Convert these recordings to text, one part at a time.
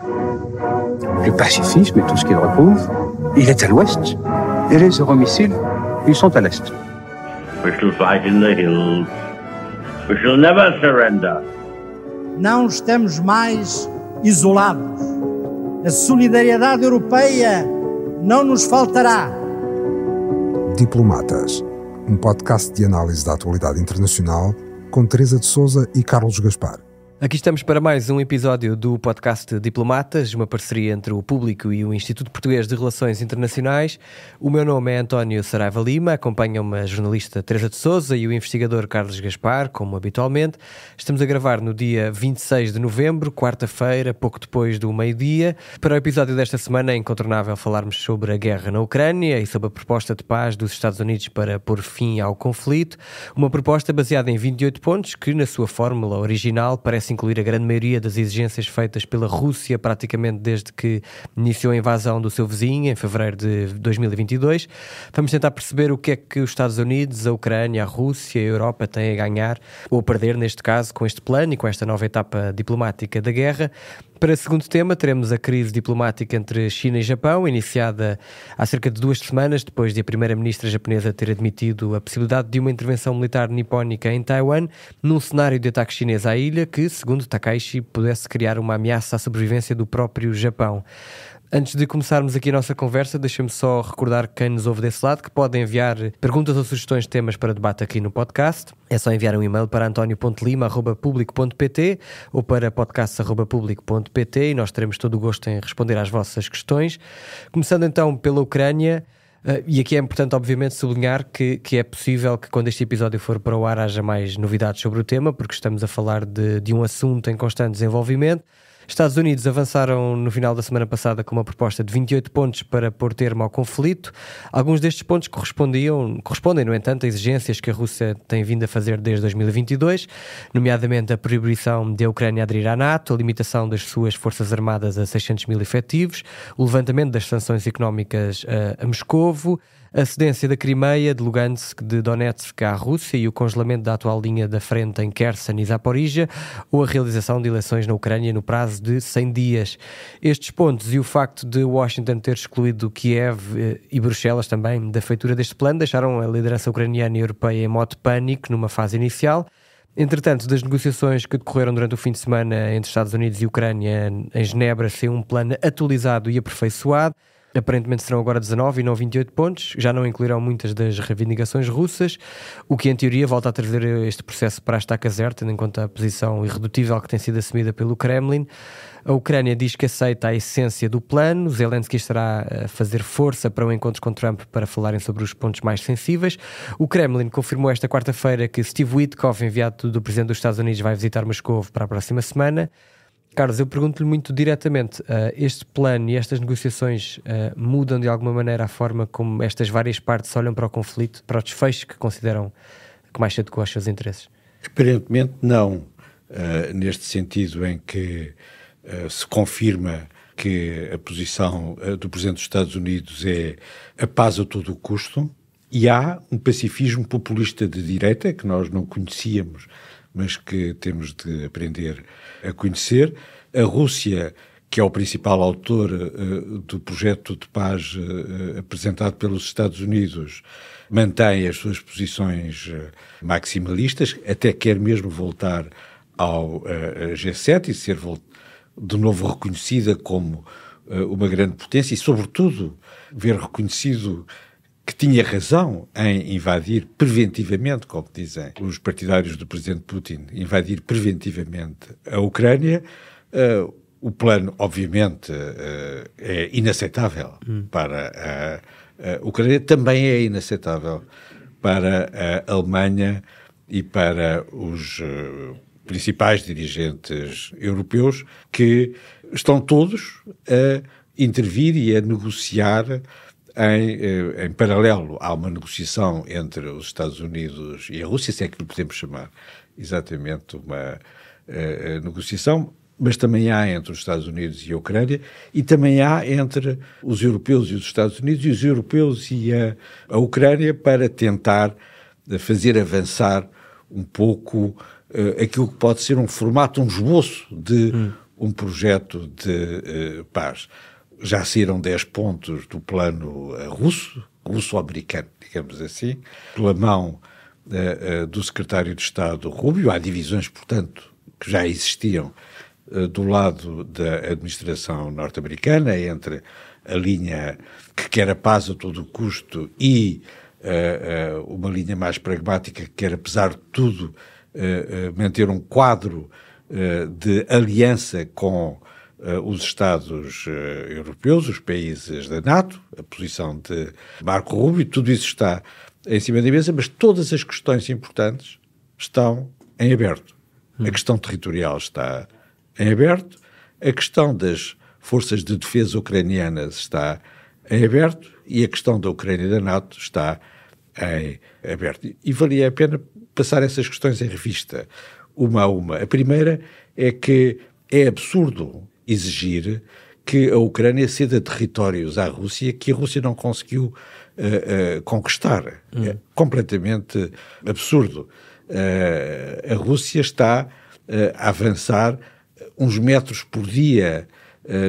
Le pacifisme et tout ce qu'il recouvre, il est à l'ouest. Et les euromissiles, ils sont à l'est. We shall fight in the hills. We shall never surrender. Não estamos mais isolados. A solidariedade europeia não nos faltará. Diplomatas, um podcast de análise da atualidade internacional com Teresa de Sousa e Carlos Gaspar. Aqui estamos para mais um episódio do podcast Diplomatas, uma parceria entre o Público e o Instituto Português de Relações Internacionais. O meu nome é António Saraiva Lima, acompanham-me a jornalista Teresa de Sousa e o investigador Carlos Gaspar, como habitualmente. Estamos a gravar no dia 26 de novembro, quarta-feira, pouco depois do meio-dia. Para o episódio desta semana é incontornável falarmos sobre a guerra na Ucrânia e sobre a proposta de paz dos Estados Unidos para pôr fim ao conflito. Uma proposta baseada em 28 pontos que, na sua fórmula original, parece incluir a grande maioria das exigências feitas pela Rússia praticamente desde que iniciou a invasão do seu vizinho em fevereiro de 2022. Vamos tentar perceber o que é que os Estados Unidos, a Ucrânia, a Rússia e a Europa têm a ganhar ou a perder, neste caso, com este plano e com esta nova etapa diplomática da guerra. Para o segundo tema, teremos a crise diplomática entre China e Japão, iniciada há cerca de 2 semanas, depois de a primeira-ministra japonesa ter admitido a possibilidade de uma intervenção militar nipónica em Taiwan, num cenário de ataque chinês à ilha que, segundo Takaichi, pudesse criar uma ameaça à sobrevivência do próprio Japão. Antes de começarmos aqui a nossa conversa, deixem-me só recordar quem nos ouve desse lado que pode enviar perguntas ou sugestões de temas para debate aqui no podcast. É só enviar um e-mail para antonio.lima@publico.pt ou para podcast@publico.pt e nós teremos todo o gosto em responder às vossas questões. Começando então pela Ucrânia. E aqui é importante, obviamente, sublinhar que é possível que quando este episódio for para o ar haja mais novidades sobre o tema, porque estamos a falar de um assunto em constante desenvolvimento. Estados Unidos avançaram no final da semana passada com uma proposta de 28 pontos para pôr termo ao conflito. Alguns destes pontos correspondem, no entanto, a exigências que a Rússia tem vindo a fazer desde 2022, nomeadamente a proibição de a Ucrânia aderir à NATO, a limitação das suas forças armadas a 600 mil efetivos, o levantamento das sanções económicas a Moscovo, a cedência da Crimeia, de Lugansk, de Donetsk à Rússia e o congelamento da atual linha da frente em Kherson e Zaporizhia, ou a realização de eleições na Ucrânia no prazo de 100 dias. Estes pontos e o facto de Washington ter excluído Kiev e Bruxelas também da feitura deste plano deixaram a liderança ucraniana e europeia em modo pânico numa fase inicial. Entretanto, das negociações que decorreram durante o fim de semana entre Estados Unidos e Ucrânia em Genebra, saiu um plano atualizado e aperfeiçoado. Aparentemente serão agora 19 e não 28 pontos, já não incluirão muitas das reivindicações russas, o que em teoria volta a trazer este processo para a estaca zero, tendo em conta a posição irredutível que tem sido assumida pelo Kremlin. A Ucrânia diz que aceita a essência do plano, Zelensky estará a fazer força para um encontro com Trump para falarem sobre os pontos mais sensíveis. O Kremlin confirmou esta quarta-feira que Steve Witkoff, enviado do Presidente dos Estados Unidos, vai visitar Moscou para a próxima semana. Carlos, eu pergunto-lhe muito diretamente, este plano e estas negociações mudam de alguma maneira a forma como estas várias partes olham para o conflito, para o desfecho que consideram que mais se adequa aos seus interesses? Aparentemente não, neste sentido em que se confirma que a posição do Presidente dos Estados Unidos é a paz a todo o custo, e há um pacifismo populista de direita que nós não conhecíamos, mas que temos de aprender a conhecer. A Rússia, que é o principal autor do projeto de paz apresentado pelos Estados Unidos, mantém as suas posições maximalistas, até quer mesmo voltar ao G7 e ser de novo reconhecida como uma grande potência e, sobretudo, ver reconhecido que tinha razão em invadir preventivamente, como dizem os partidários do presidente Putin, invadir preventivamente a Ucrânia. O plano, obviamente, é inaceitável para a Ucrânia, também é inaceitável para a Alemanha e para os principais dirigentes europeus, que estão todos a intervir e a negociar em paralelo. Há uma negociação entre os Estados Unidos e a Rússia, se é que lhe podemos chamar exatamente uma negociação, mas também há entre os Estados Unidos e a Ucrânia, e também há entre os europeus e os Estados Unidos, e os europeus e a Ucrânia, para tentar fazer avançar um pouco aquilo que pode ser um formato, um esboço de um projeto de paz. Já saíram 10 pontos do plano russo-americano, digamos assim, pela mão do secretário de Estado Rubio. Há divisões, portanto, que já existiam do lado da administração norte-americana, entre a linha que quer a paz a todo custo e uma linha mais pragmática que quer, apesar de tudo, manter um quadro de aliança com os Estados europeus, os países da NATO, a posição de Marco Rubio. Tudo isso está em cima da mesa, mas todas as questões importantes estão em aberto. A questão territorial está em aberto, a questão das forças de defesa ucranianas está em aberto e a questão da Ucrânia e da NATO está em aberto. E valia a pena passar essas questões em revista, uma a uma. A primeira é que é absurdo exigir que a Ucrânia ceda territórios à Rússia que a Rússia não conseguiu conquistar. É completamente absurdo. A Rússia está a avançar uns metros por dia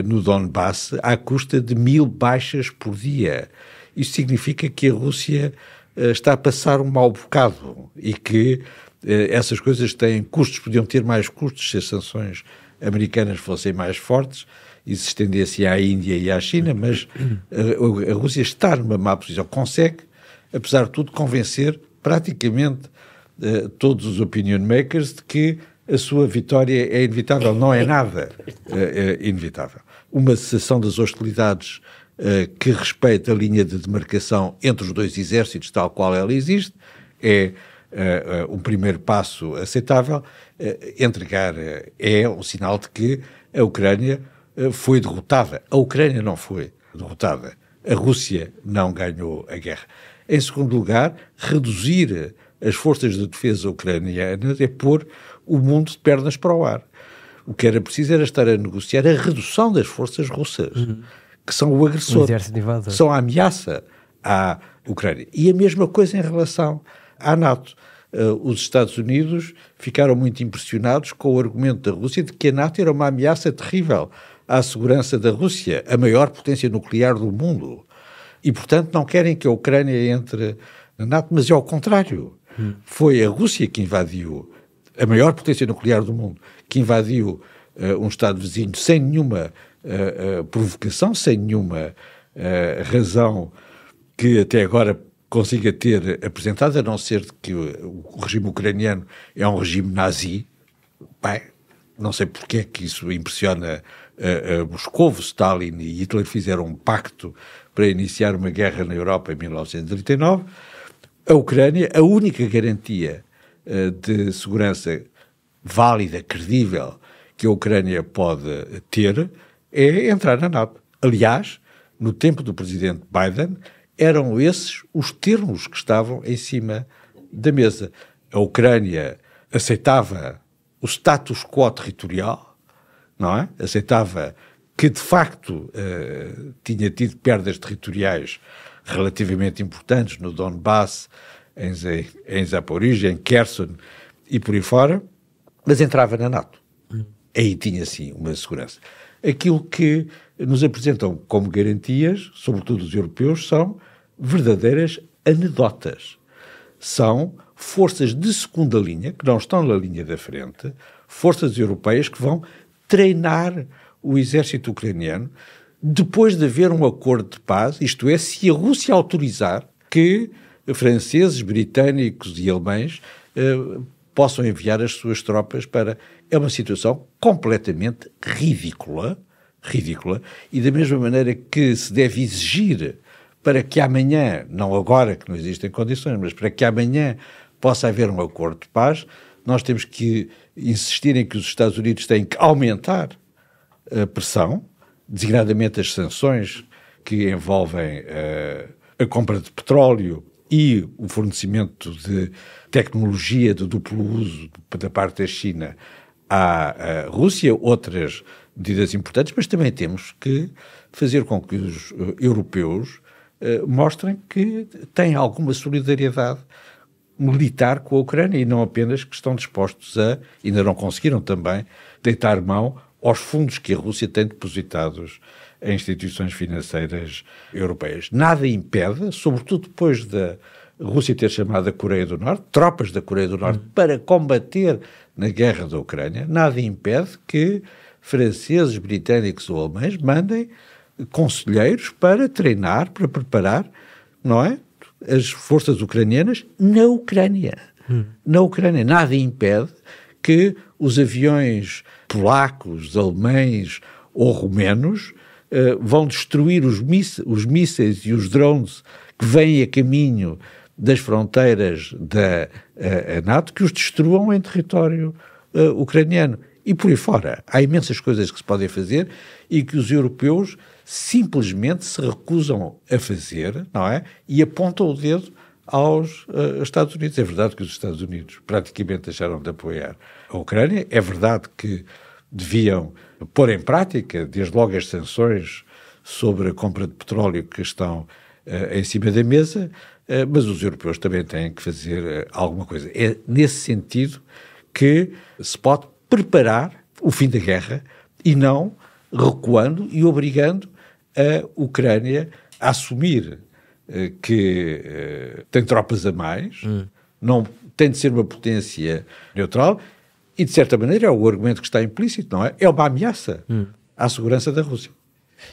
no Donbass à custa de 1000 baixas por dia. Isso significa que a Rússia está a passar um mau bocado e que essas coisas têm custos, podiam ter mais custos se as sanções americanas fossem mais fortes e se estendessem à Índia e à China, mas a Rússia está numa má posição. Consegue, apesar de tudo, convencer praticamente todos os opinion makers de que a sua vitória é inevitável. Não é nada inevitável. Uma cessação das hostilidades que respeita a linha de demarcação entre os dois exércitos, tal qual ela existe, é um primeiro passo aceitável. Entregar é um sinal de que a Ucrânia foi derrotada. A Ucrânia não foi derrotada. A Rússia não ganhou a guerra. Em segundo lugar, reduzir as forças de defesa ucranianas é pôr o mundo de pernas para o ar. O que era preciso era estar a negociar a redução das forças russas, que são o agressor, que são a ameaça à Ucrânia. E a mesma coisa em relação à NATO. Os Estados Unidos ficaram muito impressionados com o argumento da Rússia de que a NATO era uma ameaça terrível à segurança da Rússia, a maior potência nuclear do mundo. E, portanto, não querem que a Ucrânia entre na NATO, mas é ao contrário. Foi a Rússia que invadiu, a maior potência nuclear do mundo, que invadiu um Estado vizinho sem nenhuma provocação, sem nenhuma razão que até agora consiga ter apresentado, a não ser que o regime ucraniano é um regime nazi. Bem, não sei porque é que isso impressiona Moscou. Stalin e Hitler fizeram um pacto para iniciar uma guerra na Europa em 1939. A Ucrânia, a única garantia de segurança válida, credível, que a Ucrânia pode ter é entrar na NATO. Aliás, no tempo do presidente Biden, eram esses os termos que estavam em cima da mesa. A Ucrânia aceitava o status quo territorial, não é? Aceitava que, de facto, tinha tido perdas territoriais relativamente importantes no Donbass, em Zaporizhia, em Kherson e por aí fora, mas entrava na NATO. Aí tinha, sim, uma segurança. Aquilo que nos apresentam como garantias, sobretudo os europeus, são verdadeiras anedotas. São forças de segunda linha, que não estão na linha da frente, forças europeias que vão treinar o exército ucraniano depois de haver um acordo de paz, isto é, se a Rússia autorizar que franceses, britânicos e alemães possam enviar as suas tropas para... É uma situação completamente ridícula, e da mesma maneira que se deve exigir para que amanhã, não agora que não existem condições, mas para que amanhã possa haver um acordo de paz, nós temos que insistir em que os Estados Unidos têm que aumentar a pressão, designadamente as sanções que envolvem a compra de petróleo e o fornecimento de tecnologia de duplo uso da parte da China à Rússia, outras medidas importantes, mas também temos que fazer com que os europeus mostrem que têm alguma solidariedade militar com a Ucrânia e não apenas que estão dispostos a, ainda não conseguiram também, deitar mão aos fundos que a Rússia tem depositados em instituições financeiras europeias. Nada impede, sobretudo depois da Rússia ter chamado a Coreia do Norte, tropas da Coreia do Norte, para combater na guerra da Ucrânia, nada impede que franceses, britânicos ou alemães mandem conselheiros para treinar, para preparar, não é, as forças ucranianas na Ucrânia. Na Ucrânia. Nada impede que os aviões polacos, alemães ou romenos vão destruir os mísseis e os drones que vêm a caminho das fronteiras da NATO, que os destruam em território ucraniano. E por aí fora. Há imensas coisas que se podem fazer e que os europeus simplesmente se recusam a fazer, não é? E apontam o dedo aos Estados Unidos. É verdade que os Estados Unidos praticamente deixaram de apoiar a Ucrânia. É verdade que deviam pôr em prática, desde logo, as sanções sobre a compra de petróleo que estão em cima da mesa, mas os europeus também têm que fazer alguma coisa. É nesse sentido que se pode preparar o fim da guerra e não recuando e obrigando a Ucrânia a assumir que tem tropas a mais, não tem de ser uma potência neutral e, de certa maneira, é o argumento que está implícito, não é? É uma ameaça à segurança da Rússia.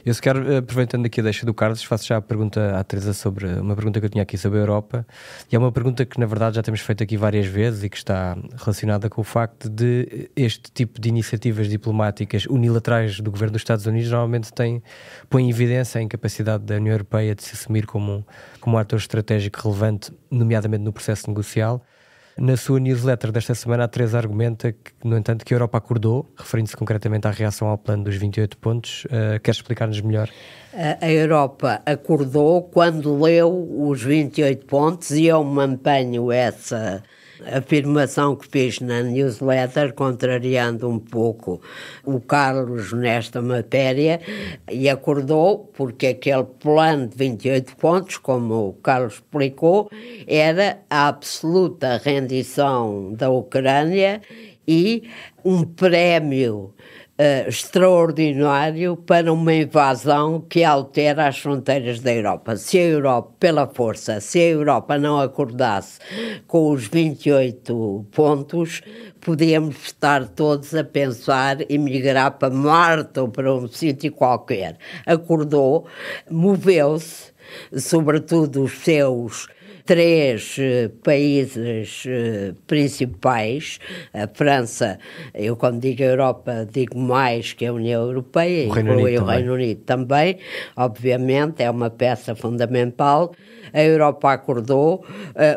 Eu, se quero, aproveitando aqui a deixa do Carlos, faço já a pergunta à Teresa sobre uma pergunta que eu tinha aqui sobre a Europa, e é uma pergunta que, na verdade, já temos feito aqui várias vezes e que está relacionada com o facto de este tipo de iniciativas diplomáticas unilaterais do governo dos Estados Unidos normalmente põe em evidência a incapacidade da União Europeia de se assumir como um ator estratégico relevante, nomeadamente no processo negocial. Na sua newsletter desta semana, a Teresa argumenta que, no entanto, que a Europa acordou, referindo-se concretamente à reação ao plano dos 28 pontos. Queres explicar-nos melhor? A Europa acordou quando leu os 28 pontos e eu mantenho essa afirmação que fiz na newsletter, contrariando um pouco o Carlos nesta matéria, e acordou porque aquele plano de 28 pontos, como o Carlos explicou, era a absoluta rendição da Ucrânia e um prémio extraordinário para uma invasão que altera as fronteiras da Europa. Se a Europa, pela força, se a Europa não acordasse com os 28 pontos, podíamos estar todos a pensar em migrar para Marte ou para um sítio qualquer. Acordou, moveu-se, sobretudo os seus 3 países principais, a França, eu quando digo Europa digo mais que a União Europeia, inclui o Reino Unido também, obviamente é uma peça fundamental. A Europa acordou,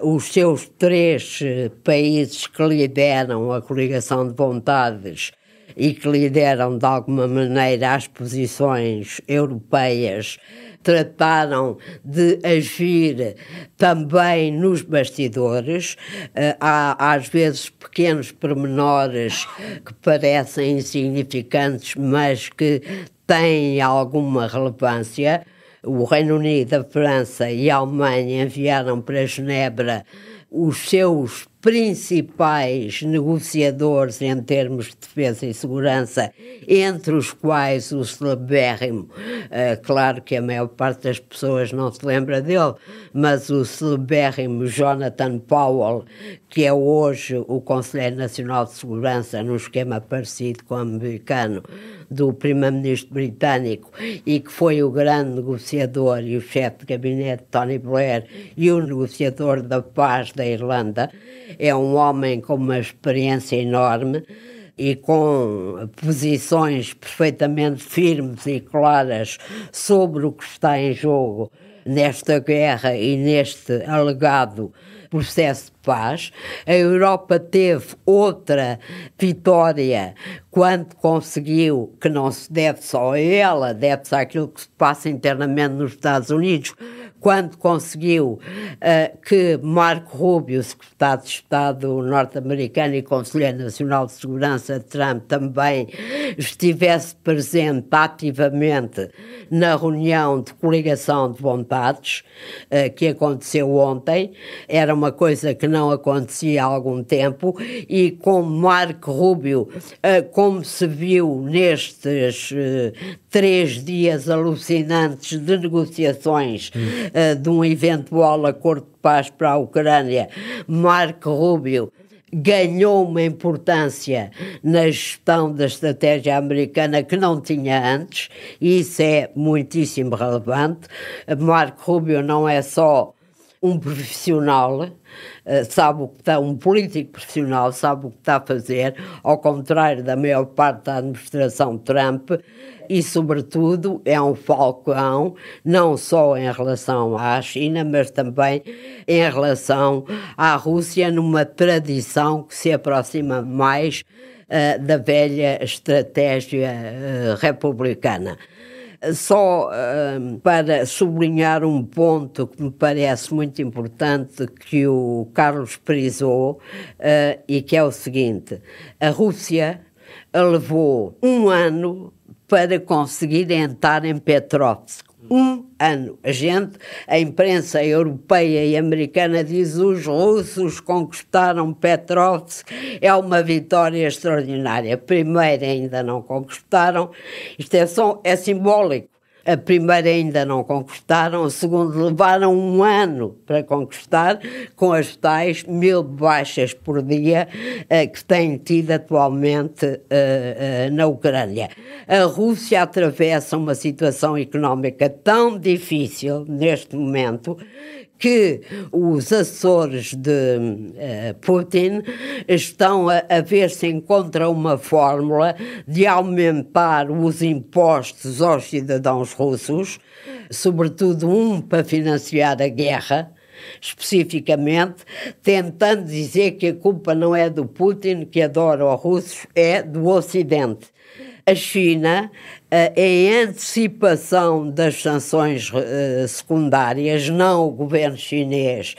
os seus 3 países que lideram a coligação de vontades e que lideram de alguma maneira as posições europeias, trataram de agir também nos bastidores. Há às vezes pequenos pormenores que parecem insignificantes, mas que têm alguma relevância. O Reino Unido, a França e a Alemanha enviaram para Genebra os seus principais negociadores em termos de defesa e segurança, entre os quais o celebérrimo, claro que a maior parte das pessoas não se lembra dele, mas o celebérrimo Jonathan Powell, que é hoje o Conselheiro Nacional de Segurança, num esquema parecido com o americano, do primeiro-ministro britânico, e que foi o grande negociador e o chefe de gabinete Tony Blair e o negociador da paz da Irlanda. É um homem com uma experiência enorme e com posições perfeitamente firmes e claras sobre o que está em jogo nesta guerra e neste alegado processo de paz. A Europa teve outra vitória quando conseguiu, que não se deve só a ela, deve-se àquilo que se passa internamente nos Estados Unidos, quando conseguiu que Marco Rubio, secretário de Estado norte-americano e Conselheiro Nacional de Segurança de Trump, também estivesse presente ativamente na reunião de coligação de vontades que aconteceu ontem. Era uma coisa que não acontecia há algum tempo, e com Marco Rubio, como se viu nestes 3 dias alucinantes de negociações de um eventual acordo de paz para a Ucrânia, Marco Rubio ganhou uma importância na gestão da estratégia americana que não tinha antes, e isso é muitíssimo relevante. Marco Rubio não é só um profissional, sabe o que está, um político profissional, sabe o que está a fazer, ao contrário da maior parte da administração Trump, e, sobretudo, é um falcão, não só em relação à China, mas também em relação à Rússia, numa tradição que se aproxima mais da velha estratégia republicana. Só para sublinhar um ponto que me parece muito importante, que o Carlos frisou, e que é o seguinte: a Rússia levou 1 ano para conseguir entrar em Petrovsk. 1 ano. A imprensa europeia e americana diz: os russos conquistaram Petrovsk, é uma vitória extraordinária. Primeiro, ainda não conquistaram, isto é simbólico. A primeira ainda não conquistaram, a segunda levaram 1 ano para conquistar, com as tais 1000 baixas por dia que têm tido atualmente na Ucrânia. A Rússia atravessa uma situação económica tão difícil neste momento que os assessores de Putin estão a ver se encontra uma fórmula de aumentar os impostos aos cidadãos russos, sobretudo para financiar a guerra, especificamente, tentando dizer que a culpa não é do Putin, que adora os russos, é do Ocidente. A China, em antecipação das sanções secundárias, não o governo chinês,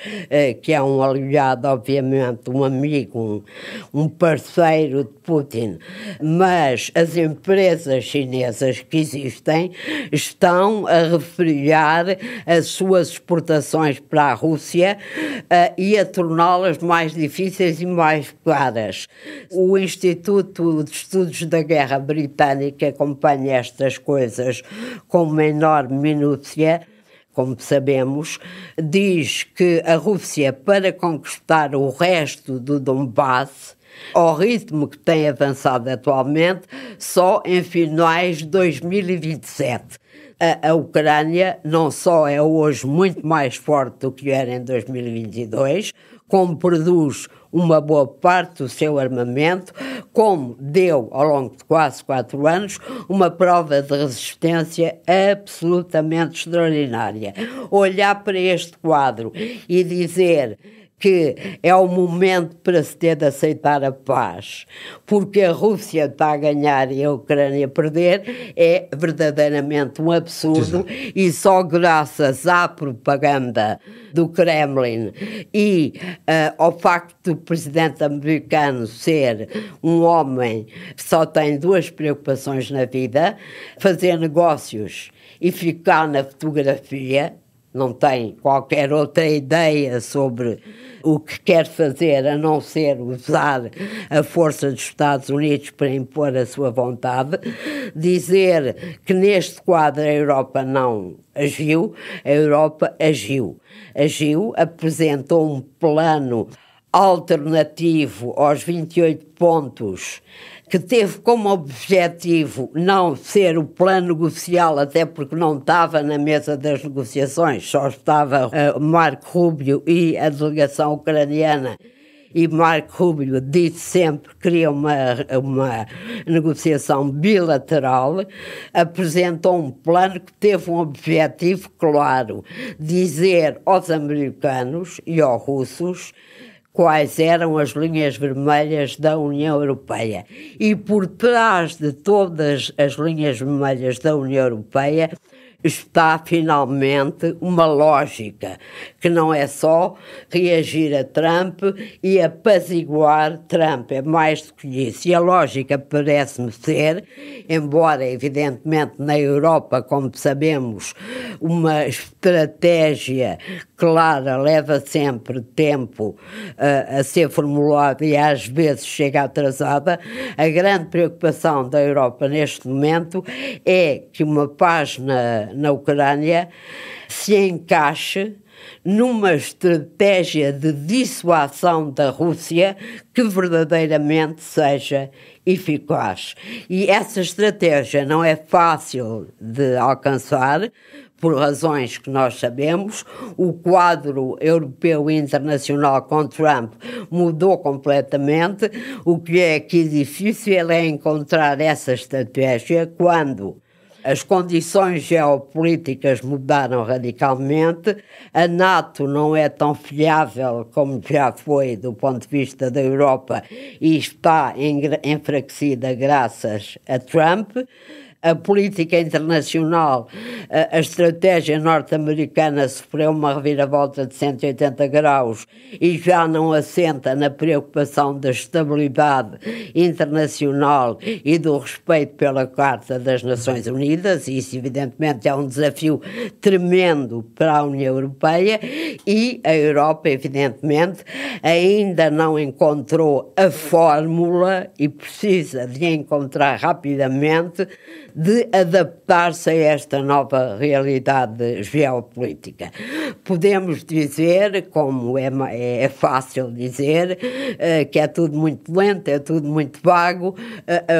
que é um aliado, obviamente, um amigo, um parceiro de Putin, mas as empresas chinesas que existem estão a refriar as suas exportações para a Rússia e a torná-las mais difíceis e mais caras. O Instituto de Estudos da Guerra Britânico acompanha estas coisas com uma enorme minúcia, como sabemos, diz que a Rússia, para conquistar o resto do Donbass, ao ritmo que tem avançado atualmente, só em finais de 2027. A Ucrânia não só é hoje muito mais forte do que era em 2022, como produz uma boa parte do seu armamento, como deu, ao longo de quase 4 anos, uma prova de resistência absolutamente extraordinária. Olhar para este quadro e dizer que é o momento para se ter de aceitar a paz, porque a Rússia está a ganhar e a Ucrânia a perder, é verdadeiramente um absurdo. E só graças à propaganda do Kremlin e ao facto do presidente americano ser um homem que só tem 2 preocupações na vida: fazer negócios e ficar na fotografia, não tem qualquer outra ideia sobre o que quer fazer a não ser usar a força dos Estados Unidos para impor a sua vontade. Dizer que neste quadro a Europa não agiu, a Europa agiu, apresentou um plano alternativo aos 28 pontos, que teve como objetivo não ser o plano negocial, até porque não estava na mesa das negociações, só estava Marco Rubio e a delegação ucraniana, e Marco Rubio disse sempre que queria uma negociação bilateral. Apresentou um plano que teve um objetivo claro: dizer aos americanos e aos russos quais eram as linhas vermelhas da União Europeia. E por trás de todas as linhas vermelhas da União Europeia está finalmente uma lógica, que não é só reagir a Trump e apaziguar Trump, é mais do que isso. E a lógica parece-me ser, embora evidentemente na Europa, como sabemos, uma estratégia clara leva sempre tempo a ser formulada e às vezes chega atrasada, a grande preocupação da Europa neste momento é que uma paz na Ucrânia se encaixe numa estratégia de dissuasão da Rússia que verdadeiramente seja eficaz. E essa estratégia não é fácil de alcançar, por razões que nós sabemos. O quadro europeu e internacional com Trump mudou completamente. O que é aqui difícil é encontrar essa estratégia quando as condições geopolíticas mudaram radicalmente, a NATO não é tão fiável como já foi do ponto de vista da Europa e está enfraquecida graças a Trump. A política internacional, a estratégia norte-americana sofreu uma reviravolta de 180 graus e já não assenta na preocupação da estabilidade internacional e do respeito pela Carta das Nações Unidas. Isso, evidentemente, é um desafio tremendo para a União Europeia e a Europa, evidentemente, ainda não encontrou a fórmula e precisa de encontrar rapidamente de adaptar-se a esta nova realidade geopolítica. Podemos dizer, como é fácil dizer, que é tudo muito lento, é tudo muito vago.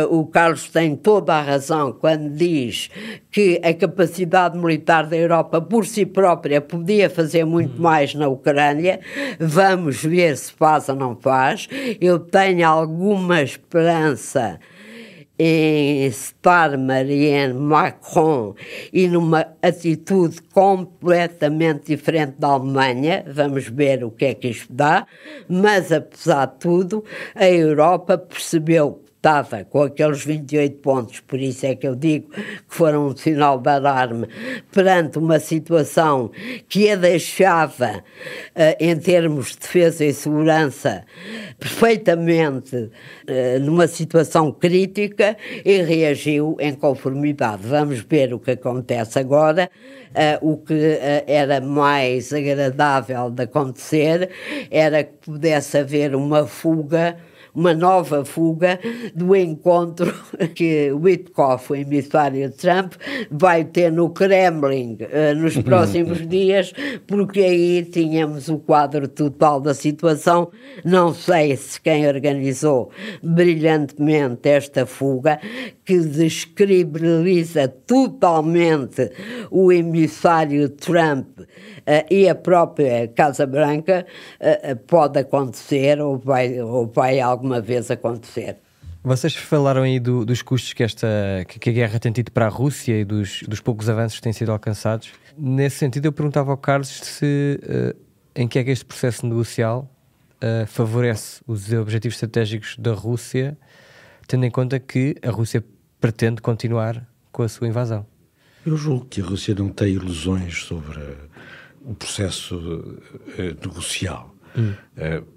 O Carlos tem toda a razão quando diz que a capacidade militar da Europa por si própria podia fazer muito mais na Ucrânia. Vamos ver se faz ou não faz. Eu tenho alguma esperança em Starmer e em Macron e numa atitude completamente diferente da Alemanha. Vamos ver o que é que isto dá, mas apesar de tudo a Europa percebeu que estava com aqueles 28 pontos, por isso é que eu digo que foram um sinal de alarme perante uma situação que a deixava, em termos de defesa e segurança, perfeitamente numa situação crítica e reagiu em conformidade. Vamos ver o que acontece agora. O que era mais agradável de acontecer era que pudesse haver uma nova fuga do encontro que Witkoff, o emissário de Trump, vai ter no Kremlin nos próximos dias, porque aí tínhamos o quadro total da situação. Não sei se quem organizou brilhantemente esta fuga, que descredibiliza totalmente o emissário Trump e a própria Casa Branca, pode acontecer ou vai alguma vez acontecer. Vocês falaram aí dos custos que a guerra tem tido para a Rússia e dos poucos avanços que têm sido alcançados. Nesse sentido, eu perguntava ao Carlos em que é que este processo negocial favorece os objetivos estratégicos da Rússia, tendo em conta que a Rússia pretende continuar com a sua invasão. Eu julgo que a Rússia não tem ilusões sobre o processo negocial.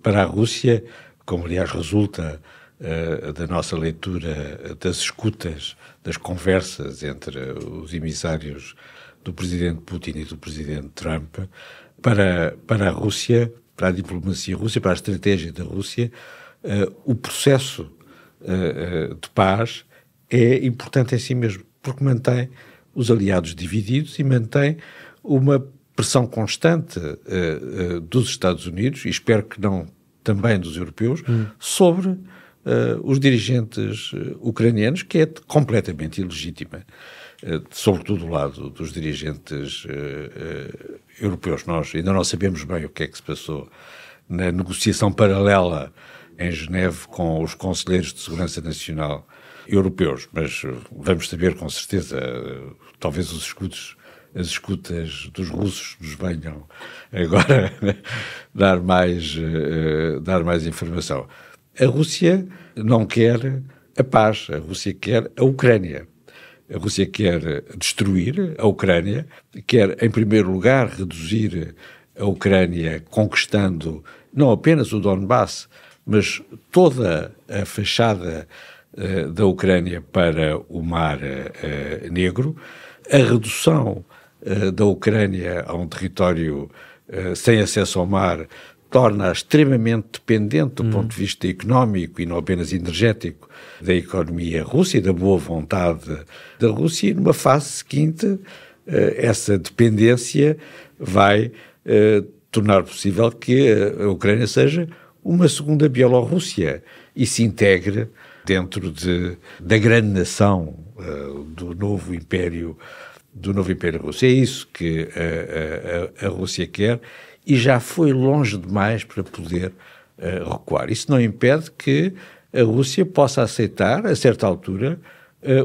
Para a Rússia, como aliás resulta da nossa leitura das escutas, das conversas entre os emissários do presidente Putin e do presidente Trump, para a Rússia, para a diplomacia russa, para a estratégia da Rússia, o processo de paz é importante em si mesmo, porque mantém os aliados divididos e mantém uma pressão constante dos Estados Unidos, e espero que não também dos europeus, sobre os dirigentes ucranianos, que é completamente ilegítima, sobretudo do lado dos dirigentes europeus. Nós ainda não sabemos bem o que é que se passou na negociação paralela em Geneve com os conselheiros de segurança nacional europeus, mas vamos saber com certeza, talvez as escutas dos russos nos venham agora dar mais informação. A Rússia não quer a paz, a Rússia quer a Ucrânia. A Rússia quer destruir a Ucrânia, quer, em primeiro lugar, reduzir a Ucrânia conquistando não apenas o Donbass, mas toda a fachada da Ucrânia para o Mar Negro, a redução da Ucrânia a um território sem acesso ao mar torna-a extremamente dependente do ponto de vista económico e não apenas energético da economia russa e da boa vontade da Rússia, e numa fase seguinte essa dependência vai tornar possível que a Ucrânia seja uma segunda Bielorrússia e se integre dentro da grande nação do novo Império Russo. É isso que a Rússia quer e já foi longe demais para poder recuar. Isso não impede que a Rússia possa aceitar, a certa altura,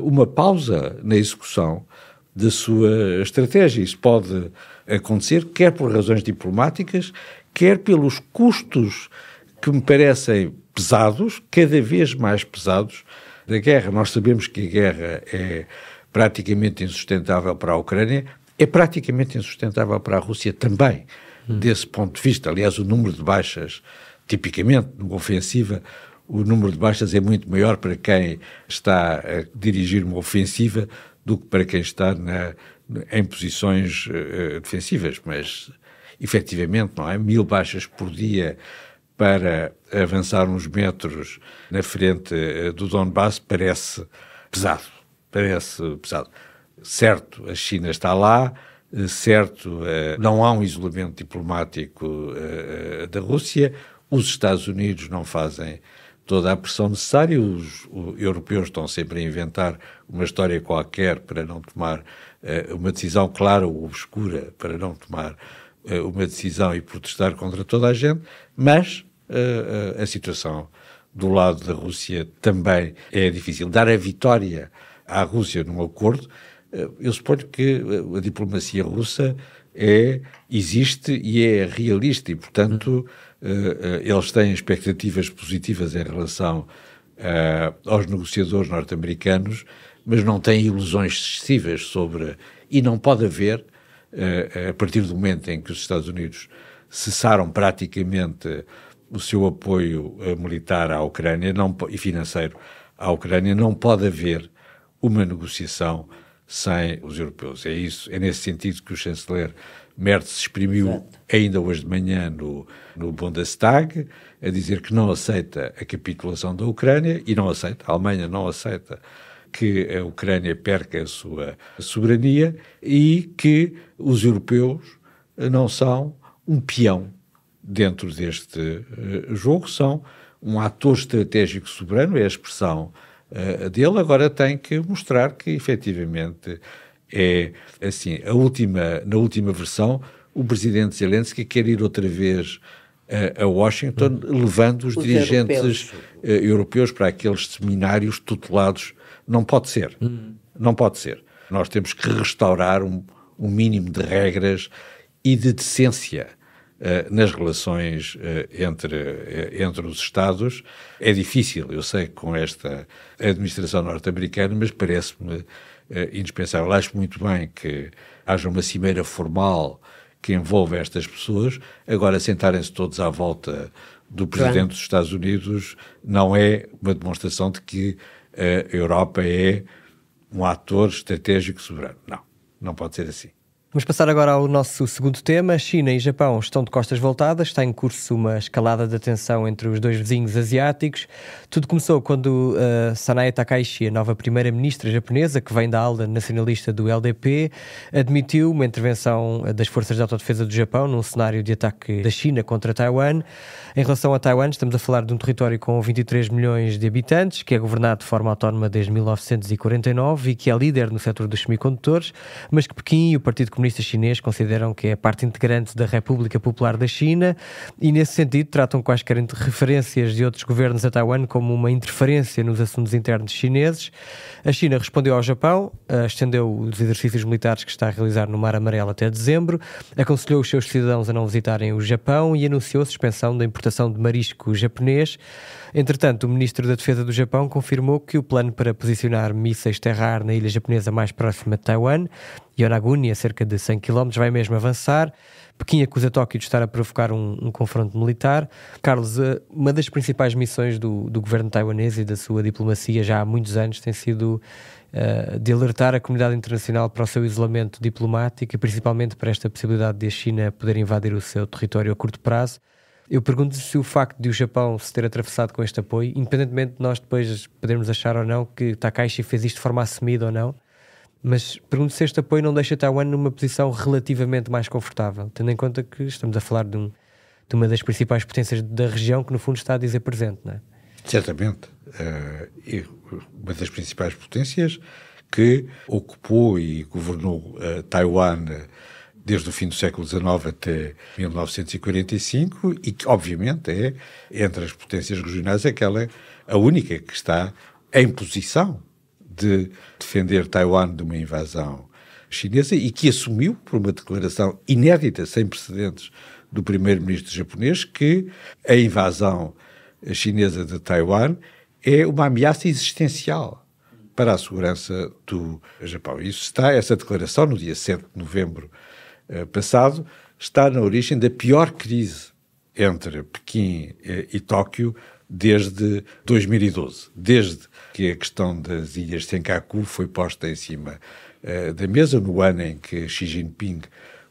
uma pausa na execução da sua estratégia. Isso pode acontecer quer por razões diplomáticas, quer pelos custos que me parecem pesados, cada vez mais pesados, da guerra. Nós sabemos que a guerra é praticamente insustentável para a Ucrânia, é praticamente insustentável para a Rússia também, desse ponto de vista. Aliás, o número de baixas, tipicamente, numa ofensiva, o número de baixas é muito maior para quem está a dirigir uma ofensiva do que para quem está em posições defensivas, mas, efetivamente, não é? 1000 baixas por dia para avançar uns metros na frente do Donbass parece pesado. Certo, a China está lá, certo, não há um isolamento diplomático da Rússia, os Estados Unidos não fazem toda a pressão necessária, os europeus estão sempre a inventar uma história qualquer para não tomar uma decisão clara ou obscura, para não tomar uma decisão e protestar contra toda a gente, mas a situação do lado da Rússia também é difícil. Dar a vitória à Rússia num acordo, eu suponho que a diplomacia russa existe e é realista e, portanto, eles têm expectativas positivas em relação aos negociadores norte-americanos, mas não têm ilusões excessivas sobre... E não pode haver, a partir do momento em que os Estados Unidos cessaram praticamente o seu apoio militar à Ucrânia e financeiro à Ucrânia, não pode haver uma negociação sem os europeus. É nesse sentido que o chanceler Merz se exprimiu ainda hoje de manhã no Bundestag, a dizer que não aceita a capitulação da Ucrânia e a Alemanha não aceita que a Ucrânia perca a sua soberania e que os europeus não são um peão dentro deste jogo, são um ator estratégico soberano, é a expressão dele. Agora tem que mostrar que efetivamente é assim. Na última versão, o presidente Zelensky quer ir outra vez a Washington, levando os dirigentes europeus para aqueles seminários tutelados. Não pode ser. Não pode ser. Nós temos que restaurar um mínimo de regras e de decência nas relações entre os Estados. É difícil, eu sei, com esta administração norte-americana, mas parece-me indispensável. Acho muito bem que haja uma cimeira formal que envolva estas pessoas. Agora, sentarem-se todos à volta do presidente dos Estados Unidos não é uma demonstração de que a Europa é um ator estratégico soberano. Não pode ser assim. Vamos passar agora ao nosso segundo tema. China e Japão estão de costas voltadas, está em curso uma escalada de tensão entre os dois vizinhos asiáticos. Tudo começou quando Sanae Takaichi, a nova primeira-ministra japonesa, que vem da ala nacionalista do LDP, admitiu uma intervenção das forças de autodefesa do Japão num cenário de ataque da China contra Taiwan. Em relação a Taiwan, estamos a falar de um território com 23 milhões de habitantes, que é governado de forma autónoma desde 1949 e que é líder no setor dos semicondutores, mas que Pequim e o Partido Comunista Chinês consideram que é parte integrante da República Popular da China e, nesse sentido, tratam quaisquer referências de outros governos a Taiwan como uma interferência nos assuntos internos chineses. A China respondeu ao Japão, estendeu os exercícios militares que está a realizar no Mar Amarelo até dezembro, aconselhou os seus cidadãos a não visitarem o Japão e anunciou a suspensão da importação de marisco japonês. Entretanto, o Ministro da Defesa do Japão confirmou que o plano para posicionar mísseis terra-ar na ilha japonesa mais próxima de Taiwan, Yonaguni, a cerca de 100 km, vai mesmo avançar. Pequim acusa Tóquio de estar a provocar um confronto militar. Carlos, uma das principais missões do governo taiwanês e da sua diplomacia já há muitos anos tem sido de alertar a comunidade internacional para o seu isolamento diplomático e principalmente para esta possibilidade de a China poder invadir o seu território a curto prazo. Eu pergunto se o facto de o Japão se ter atravessado com este apoio, independentemente de nós depois podermos achar ou não que Takaishi fez isto de forma assumida ou não, mas pergunto se este apoio não deixa Taiwan numa posição relativamente mais confortável, tendo em conta que estamos a falar de uma das principais potências da região que no fundo está a dizer presente, não é? Certamente. Uma das principais potências que ocupou e governou Taiwan desde o fim do século XIX até 1945 e que, obviamente, é, entre as potências regionais, a única que está em posição de defender Taiwan de uma invasão chinesa e que assumiu, por uma declaração inédita, sem precedentes, do primeiro-ministro japonês, que a invasão chinesa de Taiwan é uma ameaça existencial para a segurança do Japão. Essa declaração, no dia 7 de novembro passado, está na origem da pior crise entre Pequim e Tóquio desde 2012, desde que a questão das ilhas Senkaku foi posta em cima da mesa, no ano em que Xi Jinping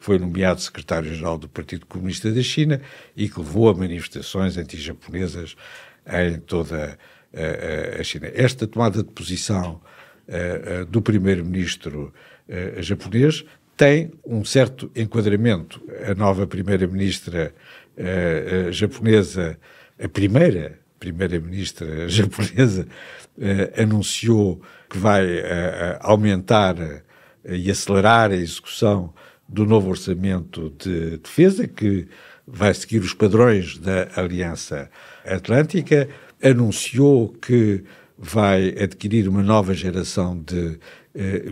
foi nomeado secretário-geral do Partido Comunista da China e que levou a manifestações anti-japonesas em toda a China. Esta tomada de posição do primeiro-ministro japonês tem um certo enquadramento. A nova primeira-ministra japonesa, a primeira-ministra japonesa, anunciou que vai aumentar e acelerar a execução do novo orçamento de defesa, que vai seguir os padrões da Aliança Atlântica, anunciou que vai adquirir uma nova geração de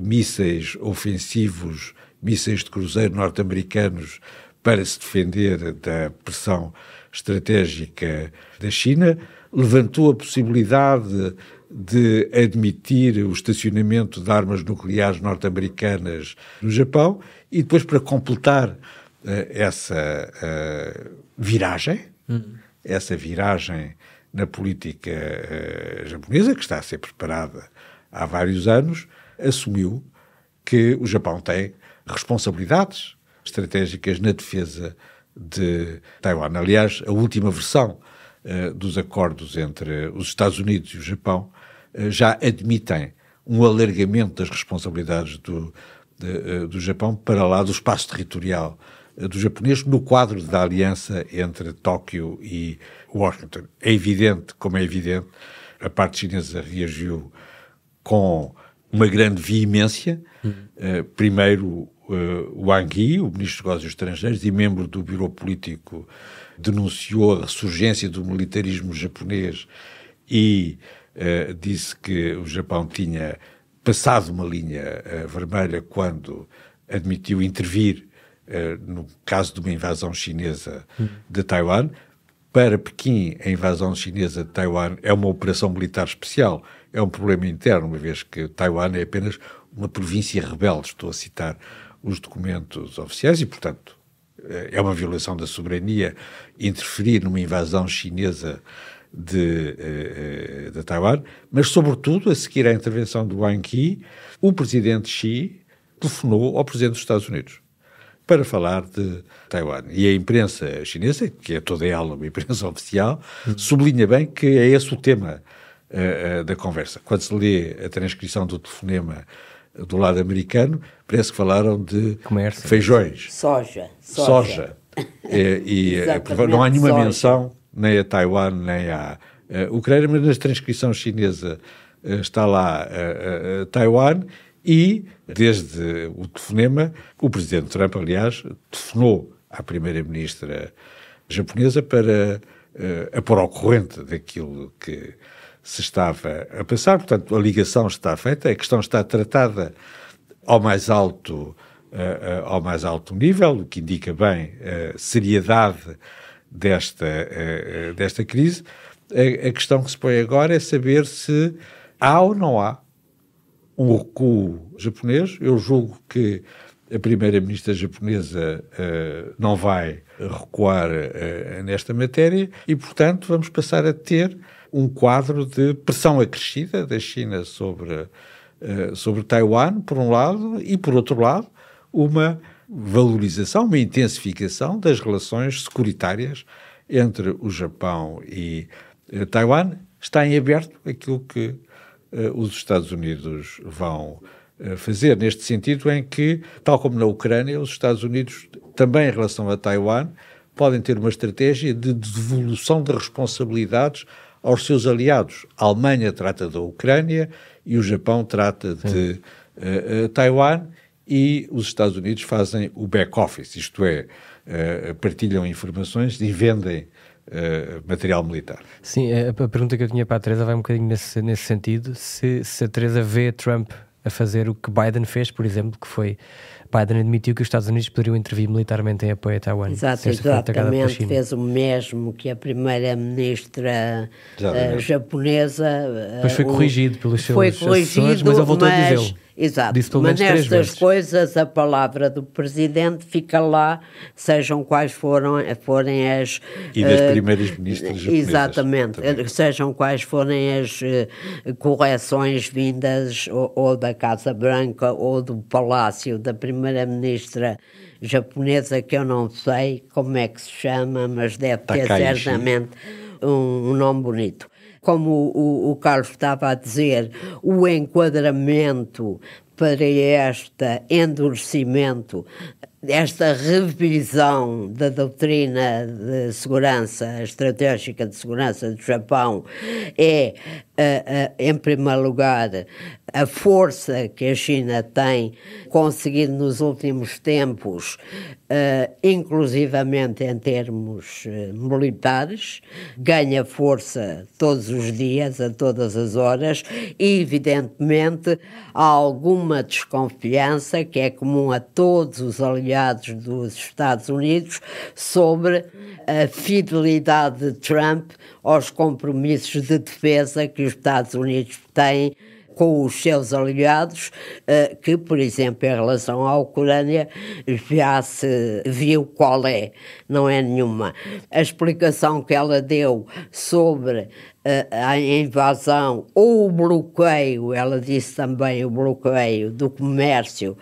mísseis ofensivos, mísseis de cruzeiro norte-americanos, para se defender da pressão estratégica da China, levantou a possibilidade de admitir o estacionamento de armas nucleares norte-americanas no Japão e depois, para completar essa viragem na política japonesa, que está a ser preparada há vários anos, assumiu que o Japão tem responsabilidades estratégicas na defesa de Taiwan. Aliás, a última versão dos acordos entre os Estados Unidos e o Japão já admitem um alargamento das responsabilidades do Japão para lá do espaço territorial do japonês no quadro da aliança entre Tóquio e Washington. É evidente, como é evidente, a parte chinesa reagiu com uma grande veemência. Primeiro, Wang Yi, o ministro dos Negócios Estrangeiros e membro do Bureau Político, denunciou a ressurgência do militarismo japonês e disse que o Japão tinha passado uma linha vermelha quando admitiu intervir no caso de uma invasão chinesa de Taiwan. Para Pequim, a invasão chinesa de Taiwan é uma operação militar especial, é um problema interno, uma vez que Taiwan é apenas uma província rebelde, estou a citar os documentos oficiais, e, portanto, é uma violação da soberania interferir numa invasão chinesa de Taiwan, mas, sobretudo, a seguir à intervenção do Wang Yi, o presidente Xi telefonou ao presidente dos Estados Unidos para falar de Taiwan. E a imprensa chinesa, que é toda ela uma imprensa oficial, sublinha bem que é esse o tema da conversa. Quando se lê a transcrição do telefonema do lado americano, parece que falaram de comércio, feijões. Soja. Não há nenhuma menção nem a Taiwan, nem à Ucrânia, mas na transcrição chinesa está lá Taiwan E, desde o telefonema, o presidente Trump, aliás, telefonou à primeira-ministra japonesa para a pôr ao corrente daquilo que se estava a passar. Portanto, a ligação está feita, a questão está tratada ao mais alto nível, o que indica bem a seriedade desta crise. A questão que se põe agora é saber se há ou não há um recuo japonês. Eu julgo que a primeira-ministra japonesa não vai recuar nesta matéria e, portanto, vamos passar a ter um quadro de pressão acrescida da China sobre Taiwan, por um lado, e, por outro lado, uma valorização, uma intensificação das relações securitárias entre o Japão e Taiwan. Está em aberto aquilo que os Estados Unidos vão fazer, neste sentido em que, tal como na Ucrânia, os Estados Unidos, também em relação a Taiwan, podem ter uma estratégia de devolução de responsabilidades aos seus aliados. A Alemanha trata da Ucrânia e o Japão trata de Taiwan, e os Estados Unidos fazem o back-office, isto é, partilham informações e vendem material militar. Sim, a pergunta que eu tinha para a Teresa vai um bocadinho nesse sentido. Se a Teresa vê Trump a fazer o que Biden fez, por exemplo, que foi Biden admitiu que os Estados Unidos poderiam intervir militarmente em apoio a Taiwan. Exatamente, fez o mesmo que a primeira-ministra japonesa. Mas foi corrigido pelos seus assessores, mas ele voltou a dizê-lo. Exato, mas nestas coisas a palavra do presidente fica lá, sejam quais forem as... E das primeiras ministras japonesas. Exatamente, também. Sejam quais forem as correções vindas ou da Casa Branca ou do Palácio da primeira-ministra japonesa, que eu não sei como é que se chama, mas deve ter certamente um nome bonito. Como o Carlos estava a dizer, o enquadramento para este endurecimento, esta revisão da doutrina de segurança, estratégica de segurança do Japão, é, em primeiro lugar, a força que a China tem conseguido nos últimos tempos, inclusivamente em termos militares, ganha força todos os dias, a todas as horas, e, evidentemente, há alguma desconfiança que é comum a todos os aliados dos Estados Unidos sobre a fidelidade de Trump aos compromissos de defesa que os Estados Unidos têm com os seus aliados, que, por exemplo, em relação à Ucrânia, já se viu qual é, não é nenhuma. A explicação que ela deu sobre a invasão ou o bloqueio, ela disse também o bloqueio do comércio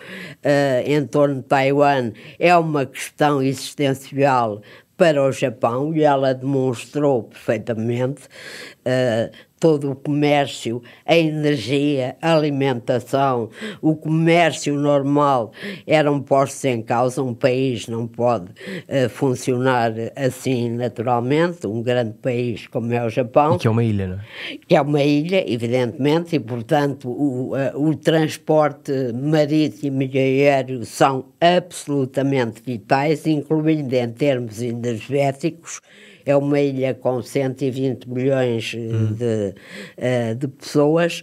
em torno de Taiwan, é uma questão existencial para o Japão, e ela demonstrou perfeitamente todo o comércio, a energia, a alimentação, o comércio normal eram postos em causa. Um país não pode funcionar assim naturalmente, um grande país como é o Japão. E que é uma ilha, não é? Que é uma ilha, evidentemente, e portanto o transporte marítimo e aéreo são absolutamente vitais, incluindo em termos energéticos. É uma ilha com 120 milhões de pessoas,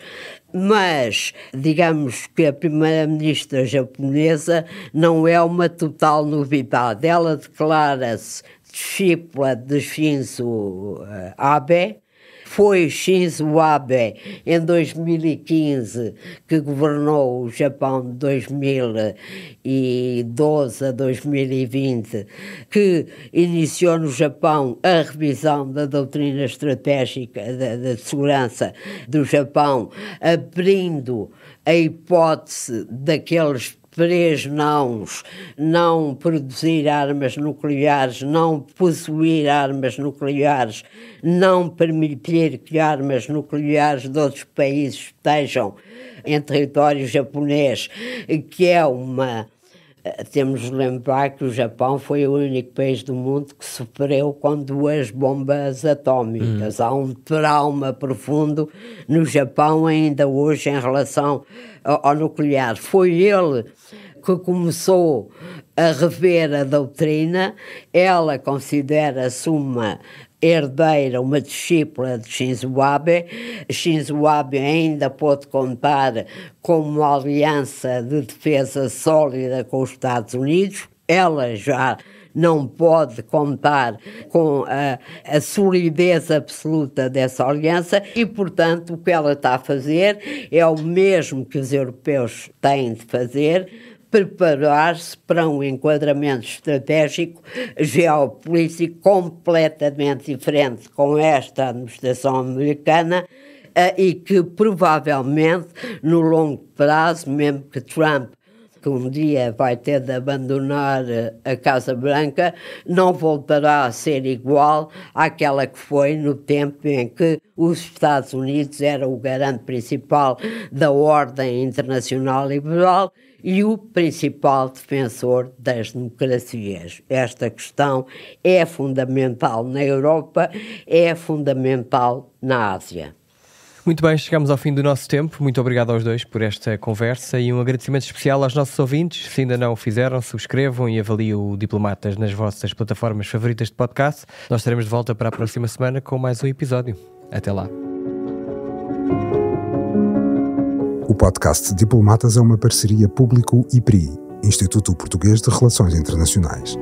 mas digamos que a primeira-ministra japonesa não é uma total novidade. Ela declara-se discípula de Shinzo Abe. Foi Shinzo Abe, em 2015, que governou o Japão de 2012 a 2020, que iniciou no Japão a revisão da doutrina estratégica de segurança do Japão, abrindo a hipótese daqueles 3 nãos: não produzir armas nucleares, não possuir armas nucleares, não permitir que armas nucleares de outros países estejam em território japonês, que é uma Temos de lembrar que o Japão foi o único país do mundo que sofreu com 2 bombas atómicas. Há um trauma profundo no Japão ainda hoje em relação ao nuclear. Foi ele que começou a rever a doutrina. Ela considera-se uma herdeira, uma discípula de Shinzo Abe. Shinzo Abe ainda pôde contar com uma aliança de defesa sólida com os Estados Unidos. Ela já não pode contar com a solidez absoluta dessa aliança e, portanto, o que ela está a fazer é o mesmo que os europeus têm de fazer: preparar-se para um enquadramento estratégico geopolítico completamente diferente com esta administração americana e que provavelmente no longo prazo, mesmo que Trump, que um dia vai ter de abandonar a Casa Branca, não voltará a ser igual àquela que foi no tempo em que os Estados Unidos eram o garante principal da ordem internacional liberal e o principal defensor das democracias. Esta questão é fundamental na Europa, é fundamental na Ásia. Muito bem, chegamos ao fim do nosso tempo. Muito obrigado aos dois por esta conversa e um agradecimento especial aos nossos ouvintes. Se ainda não o fizeram, subscrevam e avaliem o Diplomatas nas vossas plataformas favoritas de podcast. Nós estaremos de volta para a próxima semana com mais um episódio. Até lá. O podcast Diplomatas é uma parceria Público-IPRI, Instituto Português de Relações Internacionais.